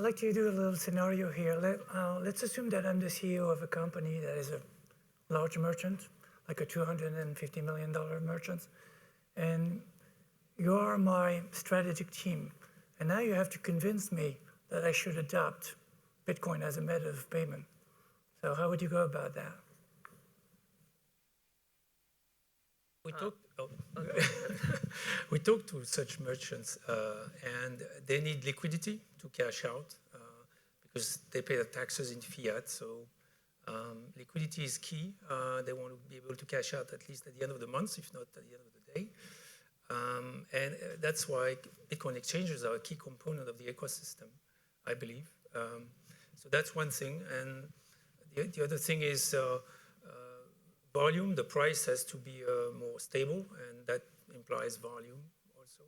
I'd like to do a little scenario here. Let's assume that I'm the CEO of a company that is a large merchant, like a $250 million merchant, and you are my strategic team. And now you have to convince me that I should adopt Bitcoin as a method of payment. So how would you go about that? We talk to such merchants, and they need liquidity to cash out because they pay the taxes in fiat. So liquidity is key. They want to be able to cash out at least at the end of the month, if not at the end of the day. And that's why Bitcoin exchanges are a key component of the ecosystem, I believe. So that's one thing. And the other thing is volume. The price has to be more stable, and that implies volume also.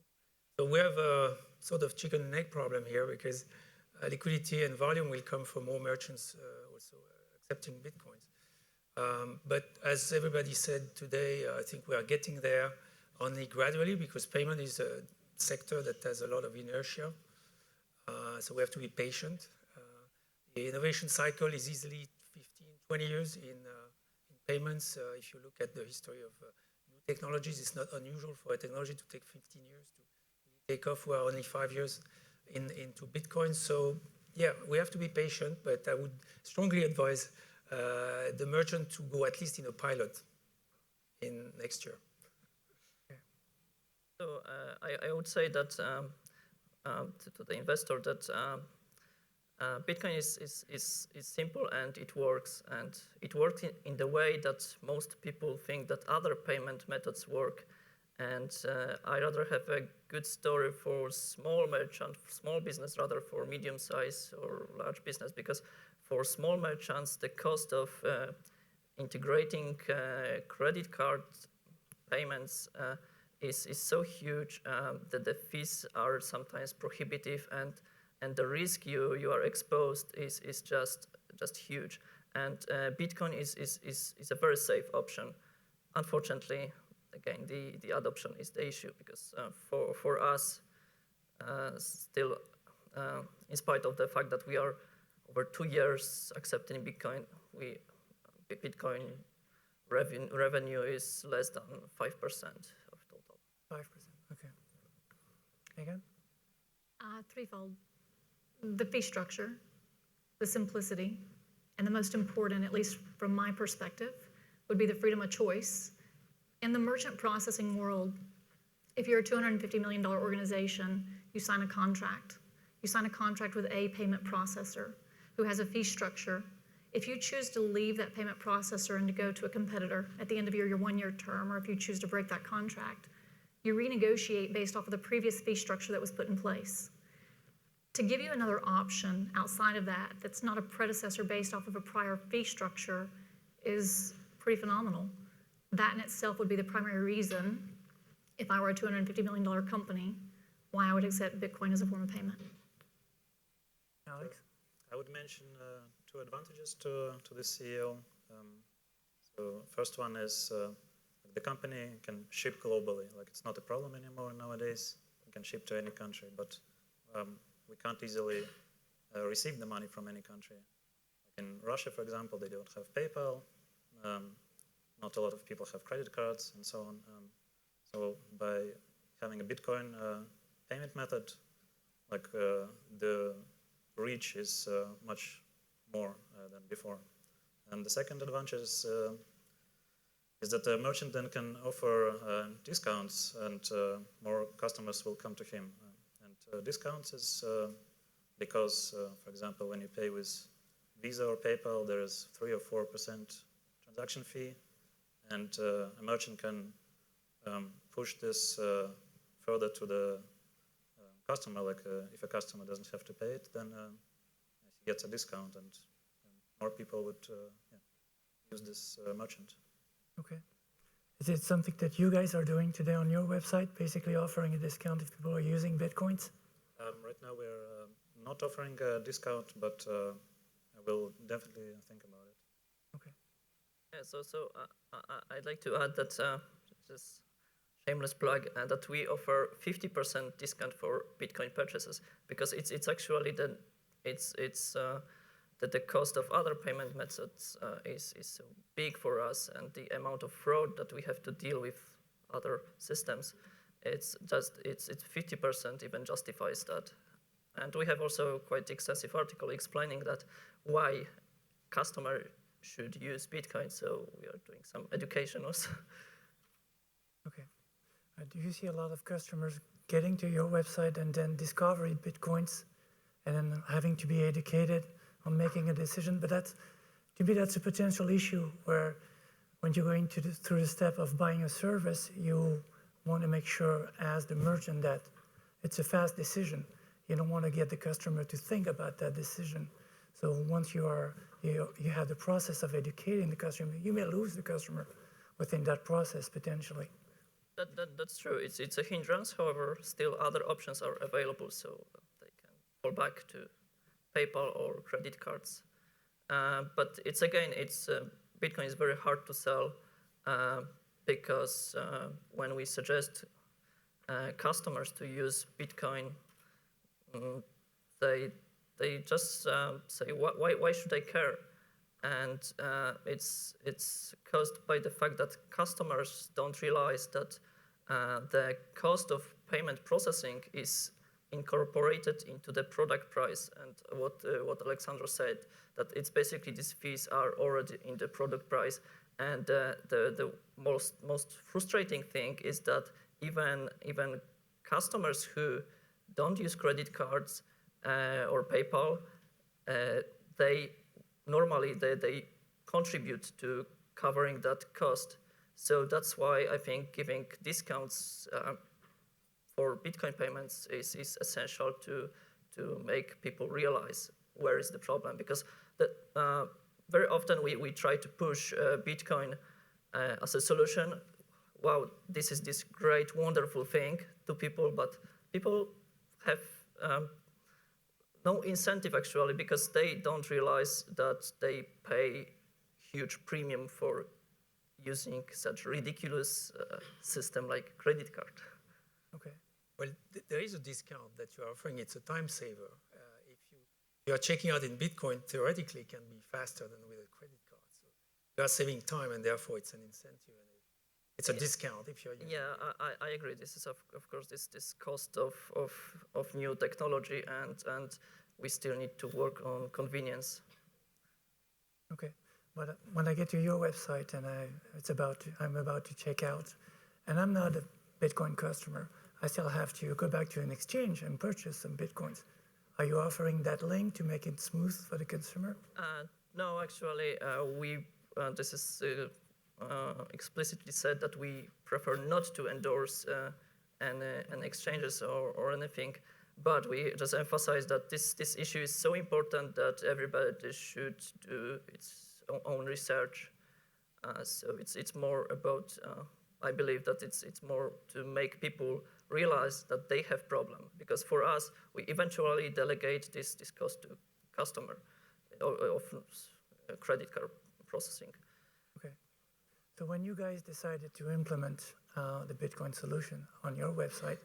So we have a sort of chicken and egg problem here because liquidity and volume will come from more merchants also accepting Bitcoins. But as everybody said today, I think we are getting there only gradually because payment is a sector that has a lot of inertia. So we have to be patient. The innovation cycle is easily 15, 20 years in payments. If you look at the history of new technologies, it's not unusual for a technology to take 15 years to take off. We're only 5 years into Bitcoin. So yeah, we have to be patient, but I would strongly advise the merchant to go at least in a pilot in next year. So I would say that to the investor that Bitcoin is simple and it works. And it works in the way that most people think that other payment methods work. And I rather have a good story for small merchant, small business, rather for medium size or large business, because for small merchants, the cost of integrating credit card payments is so huge that the fees are sometimes prohibitive, and the risk you are exposed is just huge. And Bitcoin is a very safe option. Unfortunately, again, the adoption is the issue because for us, still, in spite of the fact that we are over 2 years accepting Bitcoin, Bitcoin revenue is less than 5% of total. 5%, okay. Megan? Threefold. The fee structure, the simplicity, and the most important, at least from my perspective, would be the freedom of choice. In the merchant processing world, if you're a $250 million organization, you sign a contract. You sign a contract with a payment processor who has a fee structure. If you choose to leave that payment processor and to go to a competitor at the end of your 1-year term, or if you choose to break that contract, you renegotiate based off of the previous fee structure that was put in place. To give you another option outside of that, that's not a predecessor based off of a prior fee structure, is pretty phenomenal. That in itself would be the primary reason, if I were a $250 million company, why I would accept Bitcoin as a form of payment. Alex? I would mention 2 advantages to this CEO. So first one is the company can ship globally. Like, it's not a problem anymore nowadays. We can ship to any country, but we can't easily receive the money from any country. Like in Russia, for example, they don't have PayPal. Not a lot of people have credit cards and so on. So by having a Bitcoin payment method, like the reach is much more than before. And the second advantage is that the merchant then can offer discounts, and more customers will come to him. And discounts is because, for example, when you pay with Visa or PayPal, there is 3 or 4% transaction fee, and a merchant can push this further to the customer. Like if a customer doesn't have to pay it, then he gets a discount, and more people would use this merchant. Okay. Is it something that you guys are doing today on your website, basically offering a discount if people are using Bitcoins? Right now we're not offering a discount, but I will definitely think about it. Okay. Yeah, so I'd like to add that, just shameless plug, that we offer 50% discount for Bitcoin purchases, because it's actually the it's that the cost of other payment methods is so big for us, and the amount of fraud that we have to deal with other systems, it's 50% even justifies that. And we have also quite extensive article explaining that why customer should use Bitcoin. So we are doing some education also. Okay. Do you see a lot of customers getting to your website and then discovering Bitcoins and then having to be educated on making a decision? But to me, that's a potential issue where when you're going through the step of buying a service, you want to make sure as the merchant that it's a fast decision. You don't want to get the customer to think about that decision. So once you have the process of educating the customer, you may lose the customer within that process potentially. That's true. It's a hindrance. However, still other options are available, so they can fall back to PayPal or credit cards. But Bitcoin is very hard to sell because when we suggest customers to use Bitcoin, they just say, why should I care? And it's caused by the fact that customers don't realize that the cost of payment processing is incorporated into the product price. And what Alexandra said, that it's basically these fees are already in the product price. And the most frustrating thing is that even customers who don't use credit cards or PayPal, they contribute to covering that cost. So that's why I think giving discounts for Bitcoin payments is essential to make people realize where is the problem. Because very often we try to push Bitcoin as a solution. Wow, this is this great, wonderful thing to people, but people have no incentive actually, because they don't realize that they pay huge premium for using such ridiculous system like credit card. Okay. Well, there is a discount that you're offering. It's a time saver. If you are checking out in Bitcoin, theoretically, it can be faster than with a credit card. So you are saving time, and therefore it's an incentive. And it's a discount if you're using Yeah, I agree. This is of course this cost of new technology, and we still need to work on convenience. Okay. But when I get to your website and I'm about to check out, and I'm not a Bitcoin customer, I still have to go back to an exchange and purchase some Bitcoins. Are you offering that link to make it smooth for the consumer? No, actually, this is explicitly said that we prefer not to endorse an exchanges or anything, but we just emphasize that this issue is so important that everybody should do its own research. So it's more about, I believe that it's more to make people realize that they have problem, because for us, we eventually delegate this cost to customer of credit card processing. Okay. So when you guys decided to implement the Bitcoin solution on your website,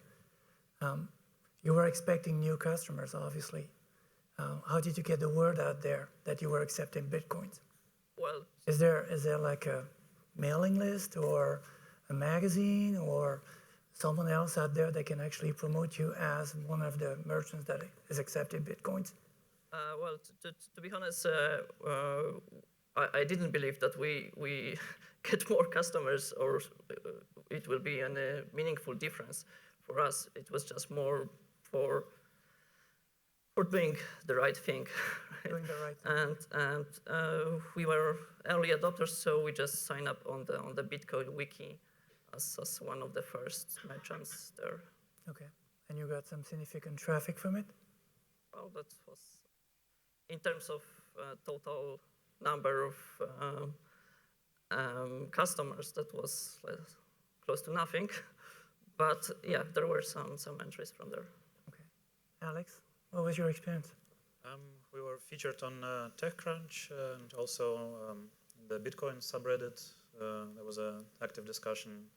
you were expecting new customers, obviously. How did you get the word out there that you were accepting Bitcoins? Well, Is there like a mailing list or a magazine or someone else out there that can actually promote you as one of the merchants that is accepting Bitcoins? well, to be honest, I didn't believe that we get more customers or it will be a meaningful difference for us. It was just more for doing the right thing. Doing the right thing. And we were early adopters, so we just signed up on the Bitcoin wiki as one of the first merchants there. Okay. And you got some significant traffic from it? Well, that was in terms of total number of customers, that was close to nothing. But yeah, there were some entries from there. Okay. Alex, what was your experience? We were featured on TechCrunch and also in the Bitcoin subreddit. There was an active discussion.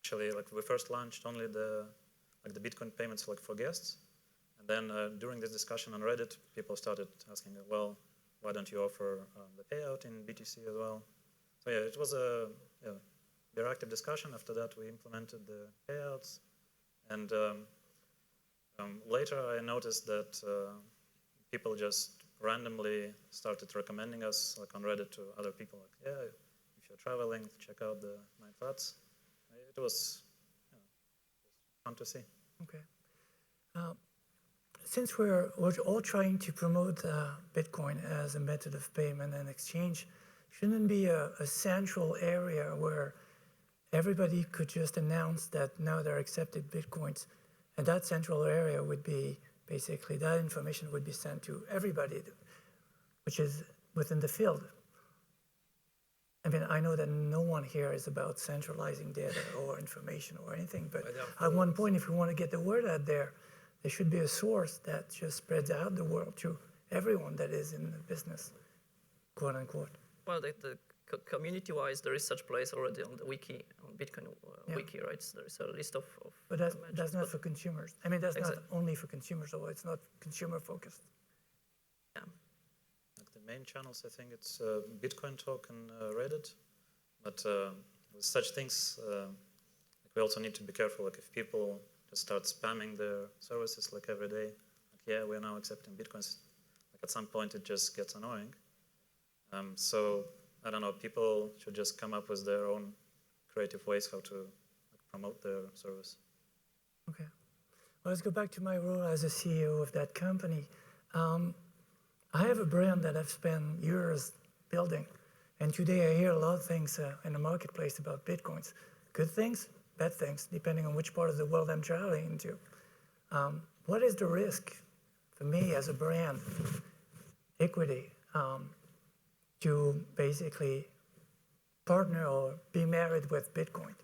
Actually, like we first launched only the Bitcoin payments like for guests, and then during this discussion on Reddit, people started asking, well, why don't you offer the payout in BTC as well? So yeah, it was a very active discussion. After that, we implemented the payouts. And later I noticed that people just randomly started recommending us, like on Reddit, to other people. Like, yeah, if you're traveling, check out the 9 Thoughts. It was fun to see. Okay. Since we're all trying to promote Bitcoin as a method of payment and exchange, shouldn't it be a central area where everybody could just announce that now they're accepted Bitcoins, and that central area would be basically that information would be sent to everybody, which is within the field. I mean, I know that no one here is about centralizing data or information or anything, but at one point, if we want to get the word out there should be a source that just spreads out the word to everyone that is in the business, quote unquote. Well, community-wise, there is such place already on the wiki, on Bitcoin wiki, right? So there is a list of But that's not for consumers. I mean, that's not Exactly. only for consumers, although it's not consumer focused. Yeah. Like the main channels, I think it's Bitcoin Talk and Reddit. But with such things, like we also need to be careful. Like if people just start spamming their services like every day, like yeah, we're now accepting Bitcoins. Like at some point, it just gets annoying. So I don't know. People should just come up with their own creative ways how to promote their service. Okay. Well, let's go back to my role as a CEO of that company. I have a brand that I've spent years building, and today I hear a lot of things in the marketplace about Bitcoins. Good things, bad things, depending on which part of the world I'm traveling into. What is the risk for me as a brand, equity, to basically partner or be married with Bitcoin?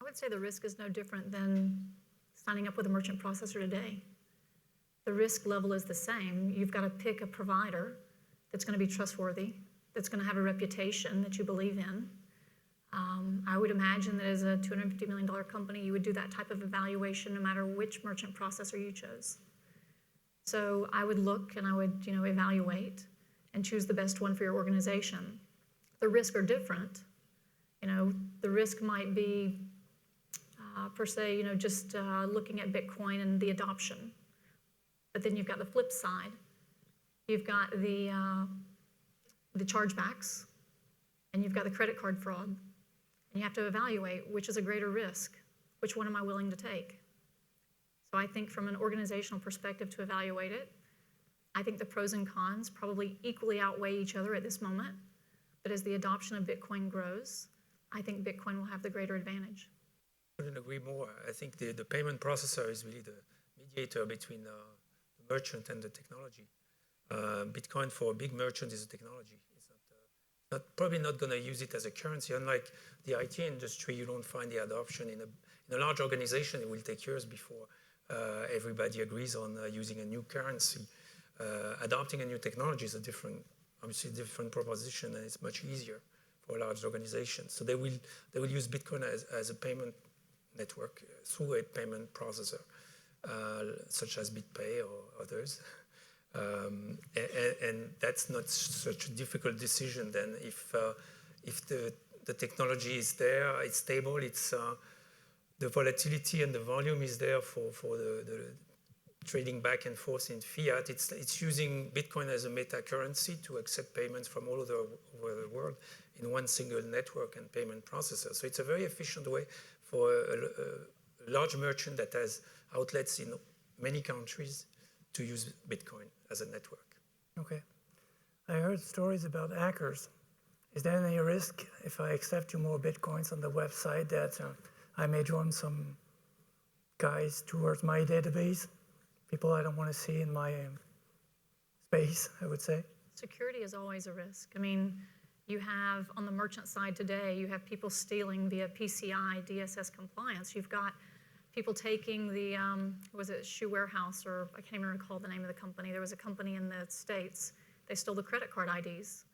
I would say the risk is no different than signing up with a merchant processor today. The risk level is the same. You've got to pick a provider that's going to be trustworthy, that's going to have a reputation that you believe in. I would imagine that as a $250 million company, you would do that type of evaluation no matter which merchant processor you chose. So I would look and I would, evaluate and choose the best one for your organization. The risks are different. The risk might be, per se, just looking at Bitcoin and the adoption. But then you've got the flip side. You've got the chargebacks, and you've got the credit card fraud. And you have to evaluate which is a greater risk. Which one am I willing to take? So I think from an organizational perspective to evaluate it, I think the pros and cons probably equally outweigh each other at this moment. But as the adoption of Bitcoin grows, I think Bitcoin will have the greater advantage. I couldn't agree more. I think the payment processor is really the mediator between the merchant and the technology. Bitcoin for a big merchant is a technology. It's probably not going to use it as a currency. Unlike the IT industry, you don't find the adoption in a large organization. It will take years before everybody agrees on using a new currency. Adopting a new technology is obviously a different proposition, and it's much easier for large organizations. So they will use Bitcoin as a payment network through a payment processor, such as BitPay or others. And that's not such a difficult decision then if the technology is there, it's stable, it's the volatility and the volume is there for the trading back and forth in fiat. It's using Bitcoin as a meta currency to accept payments from all over the world in one single network and payment processor. So it's a very efficient way for a large merchant that has outlets in many countries to use Bitcoin as a network. Okay. I heard stories about hackers. Is there any risk if I accept more Bitcoins on the website that I may draw some guys towards my database? People I don't want to see in my space, I would say. Security is always a risk. I mean, you have on the merchant side today, you have people stealing via PCI DSS compliance. You've got people taking the, was it Shoe Warehouse, or I can't even recall the name of the company. There was a company in the States. They stole the credit card IDs.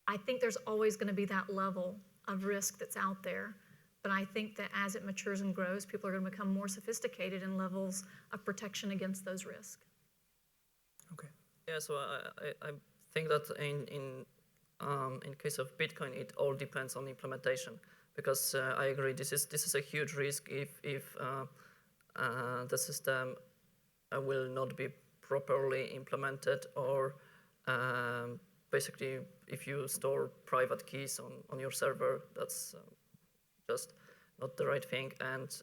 I think there's always going to be that level of risk that's out there. But I think that as it matures and grows, people are going to become more sophisticated in levels of protection against those risks. Okay. Yeah, so I think that in case of Bitcoin, it all depends on implementation, because I agree this is a huge risk if the system will not be properly implemented, or basically if you store private keys on your server, that's just not the right thing. And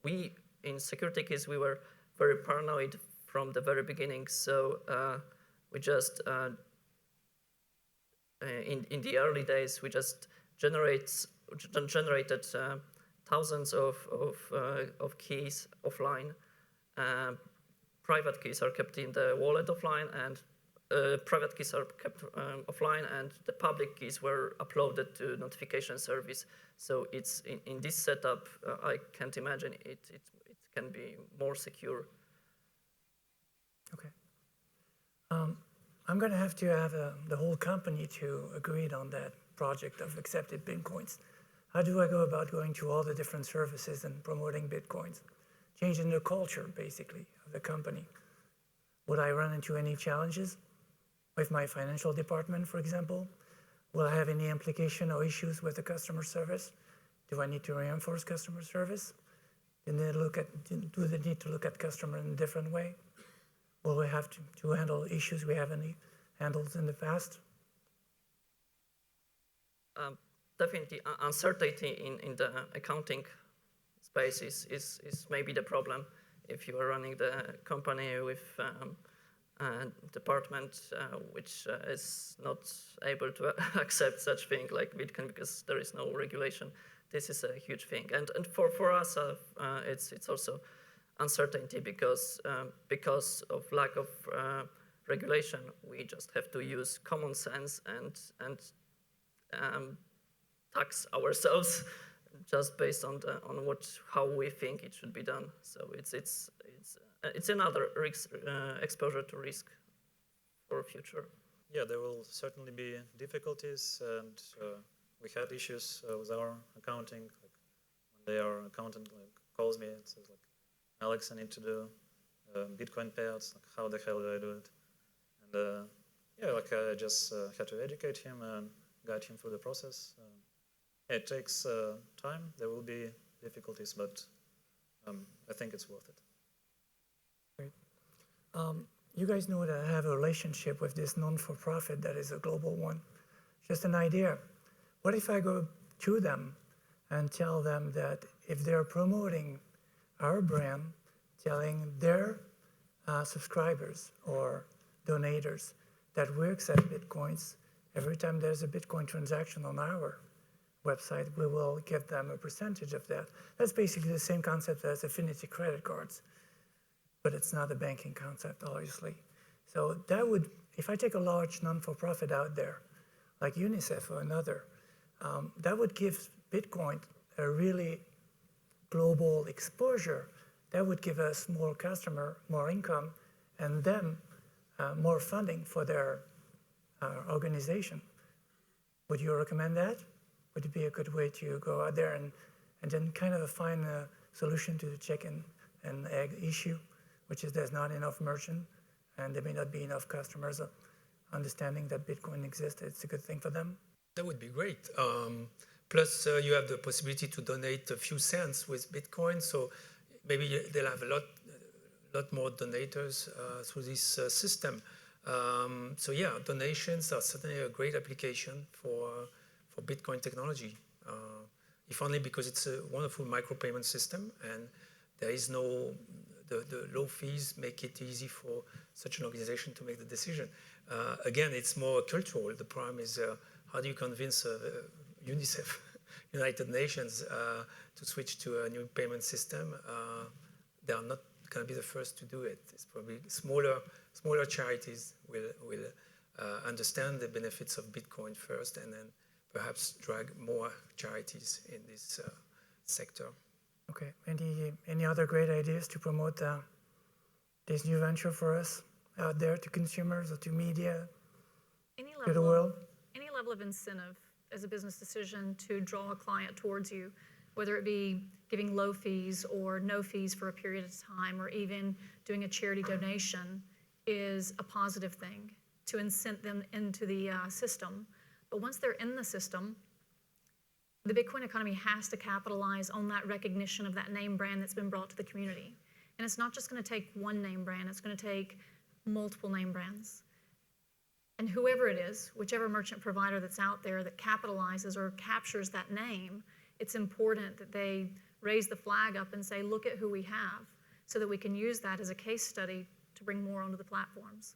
we in security keys, we were very paranoid from the very beginning. So we just in the early days, we just generated thousands of keys offline. Private keys are kept in the wallet offline, and private keys are kept offline, and the public keys were uploaded to notification service. So it's in this setup, I can't imagine it can be more secure. Okay. I'm going to have the whole company to agree on that project of accepted Bitcoins. How do I go about going to all the different services and promoting Bitcoins? Changing the culture, basically, of the company. Would I run into any challenges with my financial department, for example? Will I have any implication or issues with the customer service? Do I need to reinforce customer service? Do they need to look at customer in a different way? Will we have to handle issues we haven't handled in the past? Definitely, uncertainty in the accounting space is maybe the problem. If you are running the company with a department which is not able to accept such thing like Bitcoin because there is no regulation, this is a huge thing. And for us, it's also uncertainty because of lack of regulation. We just have to use common sense and tax ourselves just based on how we think it should be done. So it's another risk, exposure to risk for future. Yeah, there will certainly be difficulties, and we had issues with our accounting. Like when their accountant calls me and says, like, Alex, I need to do Bitcoin payouts. Like, how the hell do I do it? And yeah, like I just had to educate him and guide him through the process. It takes time. There will be difficulties, but I think it's worth it. Great. You guys know that I have a relationship with this non-for-profit that is a global one. Just an idea. What if I go to them and tell them that if they're promoting our brand, telling their subscribers or donators that we accept Bitcoins, every time there's a Bitcoin transaction on our website, we will give them a percentage of that. That's basically the same concept as affinity credit cards, but it's not a banking concept, obviously. So that would, if I take a large non-for-profit out there, like UNICEF or another, that would give Bitcoin a really global exposure. That would give us more customer, more income, and them more funding for their organization. Would you recommend that? Would it be a good way to go out there and then kind of find a solution to the chicken and egg issue, which is there's not enough merchant and there may not be enough customers understanding that Bitcoin exists. It's a good thing for them. That would be great. Plus, you have the possibility to donate a few cents with Bitcoin, so maybe they'll have a lot more donators through this system. So yeah, donations are certainly a great application for Bitcoin technology, if only because it's a wonderful micropayment system, and there is no, the low fees make it easy for such an organization to make the decision. Again, it's more cultural. The problem is how do you convince UNICEF, United Nations, to switch to a new payment system? They are not going to be the first to do it. It's probably smaller charities will understand the benefits of Bitcoin first, and then perhaps drag more charities in this sector. Okay. Any other great ideas to promote this new venture for us out there to consumers or to media, Any to the world? Any level of incentive as a business decision to draw a client towards you, whether it be giving low fees or no fees for a period of time, or even doing a charity donation, is a positive thing to incent them into the system. But once they're in the system, the Bitcoin economy has to capitalize on that recognition of that name brand that's been brought to the community. And it's not just going to take one name brand, it's going to take multiple name brands. And whoever it is, whichever merchant provider that's out there that capitalizes or captures that name, it's important that they raise the flag up and say, look at who we have, so that we can use that as a case study to bring more onto the platforms.